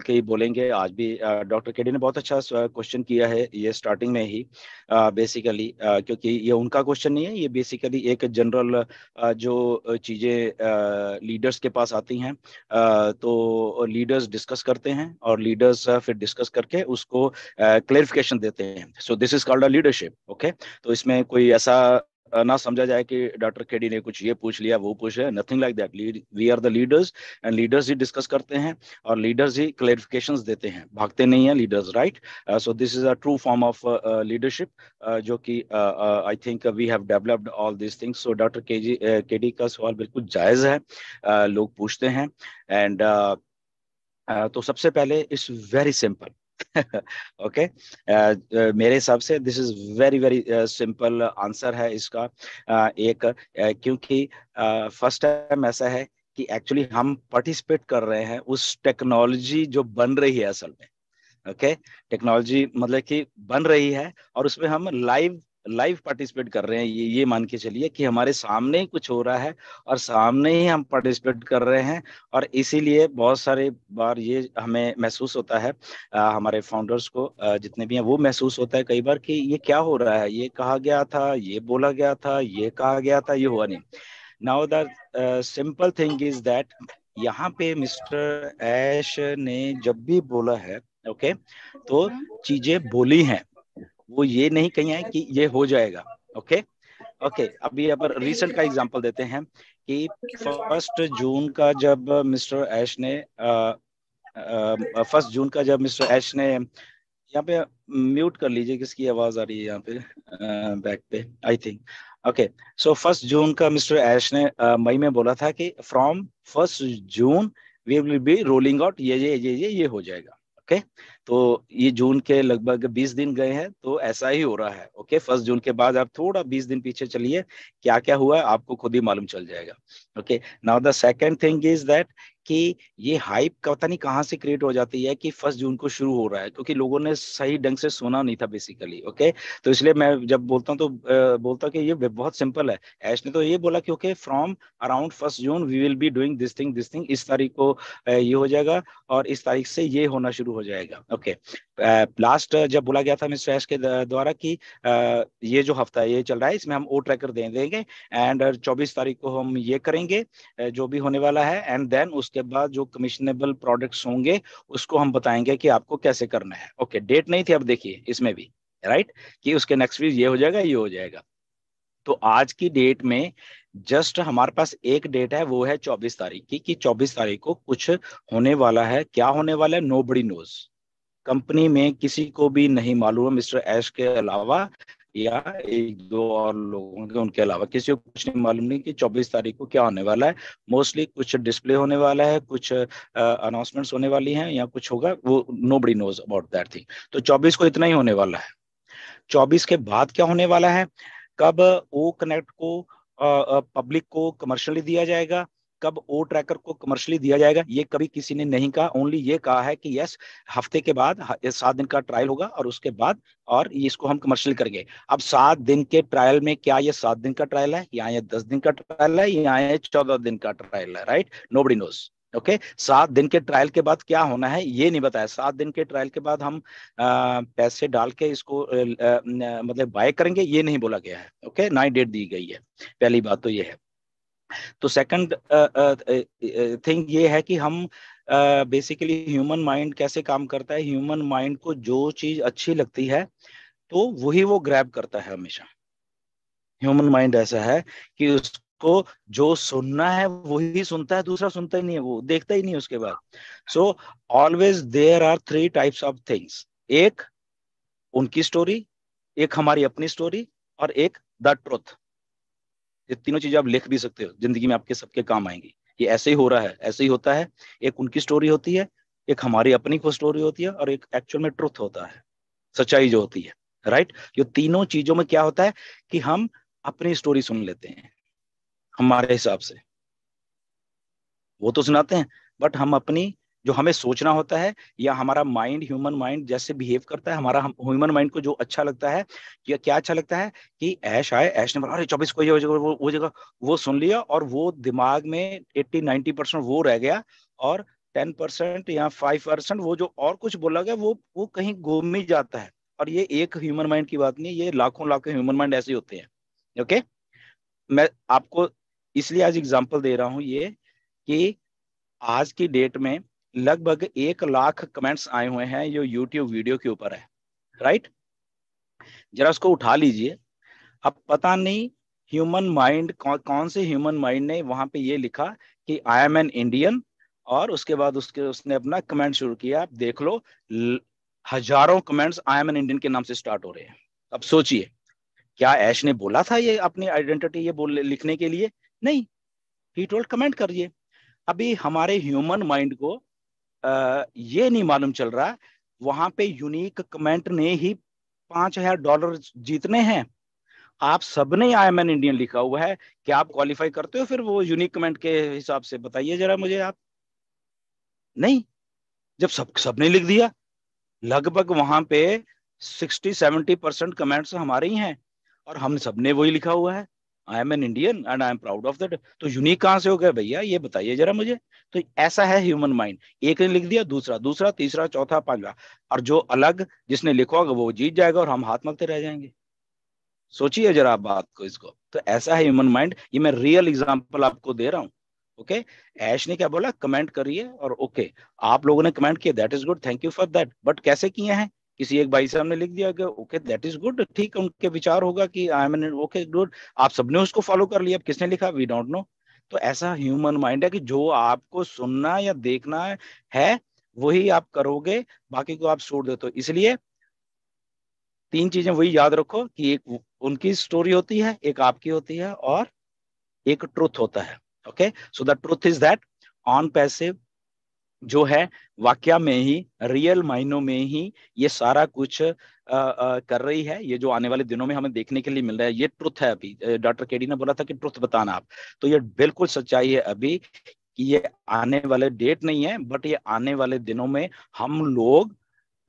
के ही बोलेंगे आज भी। डॉक्टर केडी ने बहुत अच्छा क्वेश्चन किया है ये स्टार्टिंग में ही, बेसिकली क्योंकि ये उनका क्वेश्चन नहीं है, ये बेसिकली एक जनरल जो चीज़ें लीडर्स के पास आती हैं, तो लीडर्स डिस्कस करते हैं और लीडर्स फिर डिस्कस करके उसको क्लेरिफिकेशन देते हैं। सो this is called a leadership. Okay, तो इसमें कोई ऐसा ना समझा जाए कि डॉक्टर केडी ने कुछ ये पूछ लिया वो पूछ लिया, nothing like that. We are the leaders and leaders ही डिस्कस करते हैं और लीडर्स ही क्लेरिफिकेशंस देते हैं, भागते नहीं हैं leaders, right. So this is a true form of leadership, जो कि I think we have developed all this things. So doctor KD का सवाल बिल्कुल जायज है, लोग पूछते हैं। एंड तो सबसे पहले इट्स वेरी सिंपल। ओके, मेरे हिसाब से this is very very simple answer है इसका। एक क्योंकि फर्स्ट टाइम ऐसा है कि एक्चुअली हम पार्टिसिपेट कर रहे हैं उस टेक्नोलॉजी जो बन रही है असल में। ओके, टेक्नोलॉजी मतलब कि बन रही है और उसमें हम लाइव लाइव पार्टिसिपेट कर रहे हैं। ये मान के चलिए कि हमारे सामने ही कुछ हो रहा है और सामने ही हम पार्टिसिपेट कर रहे हैं। और इसीलिए बहुत सारे बार ये हमें महसूस होता है, हमारे फाउंडर्स को जितने भी हैं वो महसूस होता है कई बार कि ये क्या हो रहा है, ये कहा गया था, ये बोला गया था, ये कहा गया था, ये हुआ नहीं। Now the simple thing is that यहाँ पे मिस्टर ऐश ने जब भी बोला है, ओके, तो चीजें बोली हैं, वो ये नहीं कही है कि ये हो जाएगा। ओके, ओके, अभी यहाँ पर रिसेंट का एग्जांपल देते हैं कि 1 जून का जब मिस्टर ऐश ने 1 जून का जब मिस्टर ऐश ने यहाँ पे म्यूट कर लीजिए, किसकी आवाज आ रही है यहाँ पे बैक पे, आई थिंक। ओके, सो 1 जून का मिस्टर ऐश ने मई में बोला था कि from 1 June we will be rolling out, ये हो जाएगा। ओके, तो ये जून के लगभग 20 दिन गए हैं, तो ऐसा ही हो रहा है। ओके, 1 जून के बाद आप थोड़ा 20 दिन पीछे चलिए, क्या क्या हुआ आपको खुद ही मालूम चल जाएगा। Okay, now the second thing is that कि ये हाइप पता नहीं कहाँ से क्रिएट हो जाती है कि 1 जून को शुरू हो रहा है, क्योंकि लोगों ने सही ढंग से सुना नहीं था बेसिकली। ओके, तो इसलिए मैं जब बोलता हूँ तो बोलता हूँ कि ये बहुत सिंपल है। ऐश ने तो ये बोला कि okay from around 1 June we will be doing this thing, इस तारीख को ये हो जाएगा और इस तारीख से ये होना शुरू हो जाएगा। ओके, लास्ट जब बोला गया था मिस्टर ऐश के द्वारा कि ये जो हफ्ता है ये चल रहा है, इसमें हम ओ ट्रैकर दे देंगे एंड 24 तारीख को हम ये करेंगे जो भी होने वाला है, एंड देन उसके बाद जो कमिशनेबल प्रोडक्ट्स होंगे उसको हम बताएंगे कि आपको कैसे करना है। ओके, डेट नहीं थी, अब देखिए इसमें भी, राइट, कि उसके नेक्स्ट वीक ये हो जाएगा, ये हो जाएगा। तो आज की डेट में जस्ट हमारे पास एक डेट है, वो है 24 तारीख की, कि 24 तारीख को कुछ होने वाला है। क्या होने वाला है, नोबडी नोज। कंपनी में किसी को भी नहीं मालूम है, मिस्टर ऐश के अलावा या एक दो और लोगों के, उनके अलावा किसी को कुछ नहीं मालूम नहीं कि 24 तारीख को क्या होने वाला है। मोस्टली कुछ डिस्प्ले होने वाला है, कुछ अनाउंसमेंट्स होने वाली हैं या कुछ होगा, वो nobody knows about that thing. तो 24 को इतना ही होने वाला है। 24 के बाद क्या होने वाला है, कब ओ कनेक्ट को पब्लिक को कमर्शियली दिया जाएगा, कब ओ ट्रैकर को कमर्शियली दिया जाएगा, ये कभी किसी ने नहीं कहा। ओनली ये कहा है कि यस, हफ्ते के बाद 7 दिन का ट्रायल होगा और उसके बाद और इसको हम कमर्शियल करेंगे। अब 7 दिन के ट्रायल में क्या ये 7 दिन का ट्रायल है, या ये 10 दिन का ट्रायल है, या ये 14 दिन का ट्रायल है, राइट, नोबडी नोज। ओके, 7 दिन के ट्रायल के बाद क्या होना है ये नहीं बताया। 7 दिन के ट्रायल के बाद हम पैसे डाल के इसको मतलब बाय करेंगे, ये नहीं बोला गया है। ओके, ना ही डेट दी गई है, पहली बात तो ये है। तो सेकंड थिंग ये है कि हम बेसिकली ह्यूमन माइंड कैसे काम करता है, ह्यूमन माइंड को जो चीज अच्छी लगती है तो वही वो ग्रैब करता है हमेशा। ह्यूमन माइंड ऐसा है कि उसको जो सुनना है वही सुनता है, दूसरा सुनता ही नहीं है, वो देखता ही नहीं है उसके बाद। So always there are 3 types of things, एक उनकी स्टोरी, एक हमारी अपनी स्टोरी, और एक द ट्रुथ। ये तीनों चीजें आप लिख भी सकते हो, जिंदगी में आपके सबके काम आएंगी। ये ऐसे ही हो रहा है, ऐसे ही होता है। एक उनकी स्टोरी होती है, एक हमारी अपनी को स्टोरी होती है, और एक एक्चुअल में ट्रुथ होता है, सच्चाई जो होती है, राइट। ये तीनों चीजों में क्या होता है कि हम अपनी स्टोरी सुन लेते हैं हमारे हिसाब से, वो तो सुनाते हैं, बट हम अपनी, जो हमें सोचना होता है या हमारा माइंड, ह्यूमन माइंड जैसे बिहेव करता है, हमारा ह्यूमन माइंड को जो अच्छा लगता है, या क्या अच्छा लगता है कि ऐश आए, ऐश ने बोला अरे 24 को ये हो जाएगा, वो जगह वो सुन लिया और वो दिमाग में 80-90% वो रह गया, और 10% या 5%, वो जो और कुछ बोला गया वो कहीं गुम ही जाता है। और ये एक ह्यूमन माइंड की बात नहीं है, ये लाखों लाखों ह्यूमन माइंड ऐसे होते हैं। ओके, मैं आपको इसलिए आज एग्जांपल दे रहा हूं ये, कि आज की डेट में लगभग 1 लाख कमेंट्स आए हुए हैं जो यूट्यूब वीडियो के ऊपर है, राइट। जरा उसको उठा लीजिए। अब पता नहीं ह्यूमन माइंड कौन से ह्यूमन माइंड ने वहां पे ये लिखा कि आई एम एन इंडियन, और उसके बाद उसने अपना कमेंट शुरू किया। आप देख लो, हजारों comments I am an Indian के नाम से स्टार्ट हो रहे हैं। अब सोचिए, क्या ऐश ने बोला था ये अपनी आइडेंटिटी ये बोल लिखने के लिए? नहीं, ही टोल्ड कमेंट करिए। अभी हमारे ह्यूमन माइंड को ये नहीं मालूम चल रहा, वहां पे यूनिक कमेंट ने ही $5,000 जीतने हैं। आप सबने आई एम एन इंडियन लिखा हुआ है, क्या आप क्वालिफाई करते हो फिर वो यूनिक कमेंट के हिसाब से? बताइए जरा मुझे आप। नहीं, जब सबने लिख दिया, लगभग वहां पे 60-70% कमेंट्स हमारे ही हैं, और हम सबने वही लिखा हुआ है, आई am an Indian and I am proud of that. तो यूनिक कहां से हो गया भैया, ये बताइए जरा मुझे। तो ऐसा है ह्यूमन माइंड, एक ने लिख दिया, दूसरा दूसरा तीसरा चौथा पांचवा, और जो अलग जिसने लिखा होगा वो जीत जाएगा और हम हाथ मलते रह जाएंगे। सोचिए जरा आप बात को, इसको। तो ऐसा है ह्यूमन माइंड, ये मैं रियल एग्जांपल आपको दे रहा हूँ। ओके, ऐश ने क्या बोला, कमेंट करिए, और ओके, आप लोगों ने कमेंट किया, that is good, thank you for that. But कैसे किए हैं? किसी एक भाई साहब ने लिख दिया कि ओके दैट इज गुड, ठीक है, उनके विचार होगा कि I am in, okay good, आप सबने उसको फॉलो कर लिया। अब किसने लिखा, वी डोंट नो। तो ऐसा ह्यूमन माइंड है कि जो आपको सुनना या देखना है वही आप करोगे, बाकी को आप छोड़ दो। तो इसलिए 3 चीजें वही याद रखो, कि एक उनकी स्टोरी होती है, एक आपकी होती है, और एक ट्रुथ होता है। Okay, so the truth is that on passive जो है, वाकया में ही, रियल मायनों में ही ये सारा कुछ कर रही है। ये जो आने वाले दिनों में हमें देखने के लिए मिल रहा है, ये ट्रुथ है। अभी डॉक्टर केडी ने बोला था कि ट्रुथ बताना आप, तो ये बिल्कुल सच्चाई है अभी, कि ये आने वाले डेट नहीं है, बट ये आने वाले दिनों में हम लोग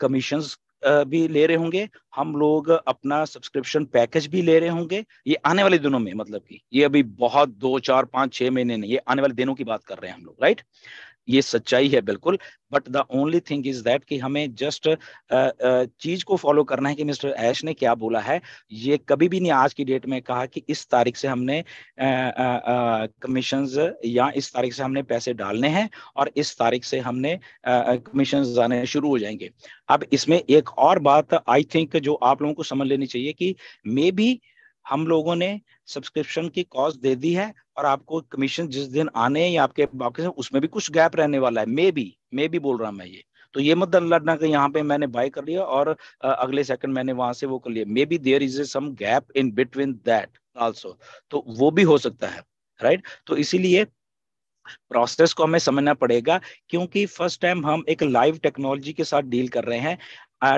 कमीशंस भी ले रहे होंगे, हम लोग अपना सब्सक्रिप्शन पैकेज भी ले रहे होंगे। ये आने वाले दिनों में, मतलब कि ये अभी बहुत 2 4 5 6 महीने नहीं, ये आने वाले दिनों की बात कर रहे हैं हम लोग, राइट। ये सच्चाई है बिल्कुल। But the only thing is that कि हमें जस्ट चीज को फॉलो करना है कि मिस्टर ऐश ने क्या बोला है। ये कभी भी नहीं आज की डेट में कहा कि इस तारीख से हमने कमीशंस, या इस तारीख से हमने पैसे डालने हैं, और इस तारीख से हमने कमीशंस आने शुरू हो जाएंगे। अब इसमें एक और बात आई थिंक जो आप लोगों को समझ लेनी चाहिए, कि मे बी हम लोगों ने सब्सक्रिप्शन की कॉस्ट दे दी है, और आपको कमीशन जिस दिन आने हैं या आपके बाकी उसमें भी कुछ गैप रहने वाला है, मे बी बोल रहा मैं ये। तो ये मत लड़ना कि यहाँ पे मैंने बाय कर लिया और अगले सेकंड मैंने वहां से वो कर लिया। Maybe there is some gap in between that also, तो वो भी हो सकता है, राइट। तो इसीलिए प्रोसेस को हमें समझना पड़ेगा, क्योंकि फर्स्ट टाइम हम एक लाइव टेक्नोलॉजी के साथ डील कर रहे हैं।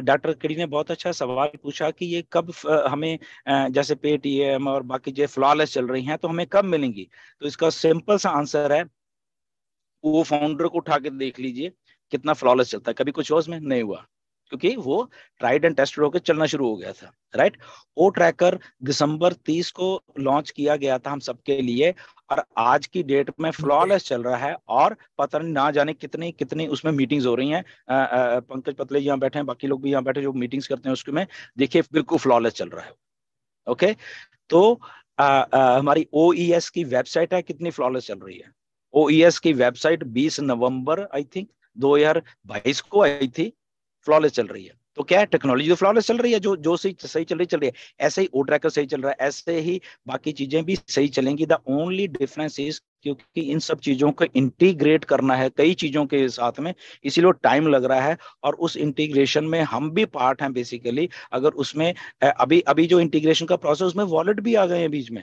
डॉक्टर कड़ी ने बहुत अच्छा सवाल पूछा कि ये कब हमें जैसे पेटीएम और बाकी जो फ्लॉलेस चल रही हैं तो हमें कब मिलेंगी। तो इसका सिंपल सा आंसर है, वो फाउंडर को उठा के देख लीजिए कितना फ्लॉलेस चलता है। कभी कुछ हुआ उसमें? नहीं हुआ, क्योंकि वो ट्राइड एंड टेस्टेड होकर चलना शुरू हो गया था, राइट। ओ ट्रैकर दिसंबर 30 को लॉन्च किया गया था हम सबके लिए, और आज की डेट में फ्लॉलेस चल रहा है, और पता नहीं ना जाने कितनी कितनी उसमें मीटिंग्स हो रही हैं। पंकज पतले यहाँ बैठे हैं, बाकी लोग भी यहाँ बैठे जो मीटिंग्स करते हैं उसमें, देखिए बिल्कुल फ्लॉलेस चल रहा है। ओके, तो हमारी ओईएस की वेबसाइट है, कितनी फ्लॉलेस चल रही है। ओईएस की वेबसाइट 20 नवंबर आई थिंक 2022 को आई थी, फ्लॉलेस चल रही है। तो क्या है, टेक्नोलॉजी तो फ्लॉलेस चल रही है, जो जो सही सही चल रही है। ऐसे ही ओ ट्रैकर सही चल रहा है, ऐसे ही बाकी चीजें भी सही चलेंगी। द ओनली डिफरेंस इज, क्योंकि इन सब चीजों को इंटीग्रेट करना है कई चीजों के साथ में, इसीलिए टाइम लग रहा है। और उस इंटीग्रेशन में हम भी पार्ट हैं बेसिकली। अगर उसमें अभी अभी जो इंटीग्रेशन का प्रोसेस, उसमें वॉलेट भी आ गए हैं बीच में,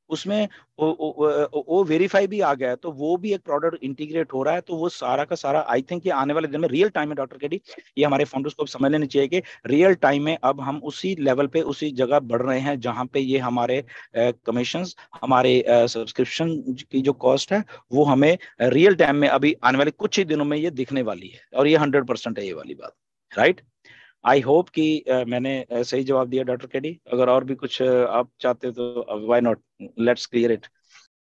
उसमें वो वेरीफाई भी आ गया है, तो वो भी एक प्रोडक्ट इंटीग्रेट हो रहा है। तो वो सारा का सारा आई थिंक ये आने वाले दिन में रियल टाइम में, डॉक्टर केडी, ये हमारे फाउंडर्स को समझ लेनी चाहिए कि रियल टाइम में अब हम उसी लेवल पे उसी जगह बढ़ रहे हैं जहां पे ये हमारे कमीशंस, हमारे सब्सक्रिप्शन की जो कॉस्ट है, वो हमें रियल टाइम में अभी आने वाले कुछ ही दिनों में ये दिखने वाली है, और ये 100% है ये वाली बात, राइट। आई होप कि मैंने सही जवाब दिया डॉक्टर केडी। अगर और भी कुछ आप चाहते तो why not, let's clear it.